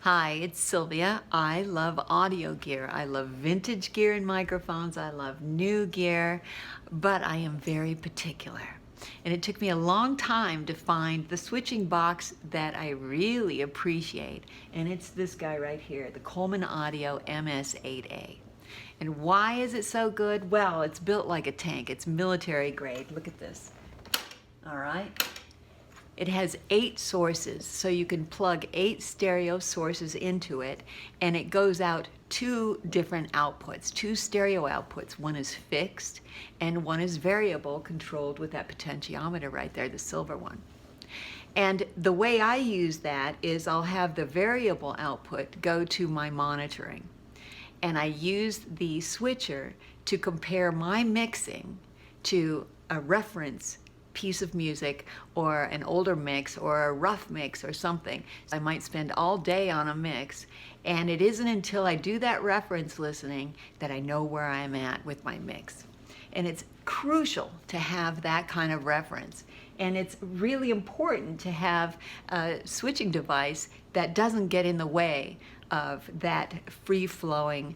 Hi, it's Sylvia. I love audio gear. I love vintage gear and microphones. I love new gear, but I am very particular. And it took me a long time to find the switching box that I really appreciate. And it's this guy right here, the Coleman Audio MS8A. And why is it so good? Well, it's built like a tank. It's military grade. Look at this. All right. It has 8 sources, so you can plug 8 stereo sources into it, and it goes out 2 different outputs, 2 stereo outputs. One is fixed, and one is variable, controlled with that potentiometer right there, the silver one. And the way I use that is I'll have the variable output go to my monitoring, and I use the switcher to compare my mixing to a reference piece of music or an older mix or a rough mix or something. I might spend all day on a mix, and it isn't until I do that reference listening that I know where I'm at with my mix. And it's crucial to have that kind of reference. And it's really important to have a switching device that doesn't get in the way of that free-flowing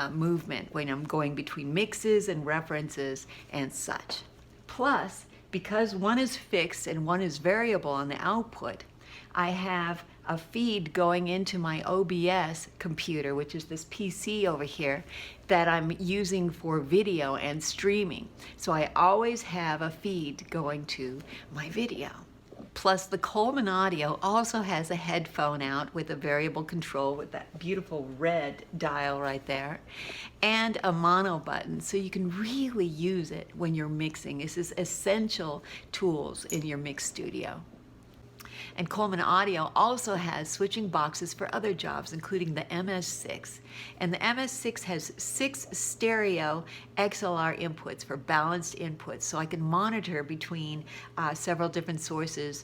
movement when I'm going between mixes and references and such. Plus, because one is fixed and one is variable on the output, I have a feed going into my OBS computer, which is this PC over here, that I'm using for video and streaming. So I always have a feed going to my video. Plus, the Coleman Audio also has a headphone out with a variable control with that beautiful red dial right there, and a mono button, so you can really use it when you're mixing. This is essential tools in your mix studio. And Coleman Audio also has switching boxes for other jobs, including the MS6. And the MS6 has 6 stereo XLR inputs for balanced inputs, so I can monitor between several different sources,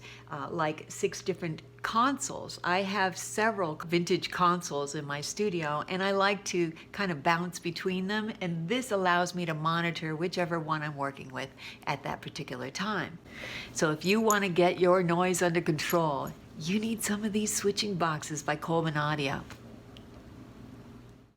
like 6 different consoles. I have several vintage consoles in my studio, and I like to kind of bounce between them, and this allows me to monitor whichever one I'm working with at that particular time. So if you want to get your noise under control, you need some of these switching boxes by Coleman Audio.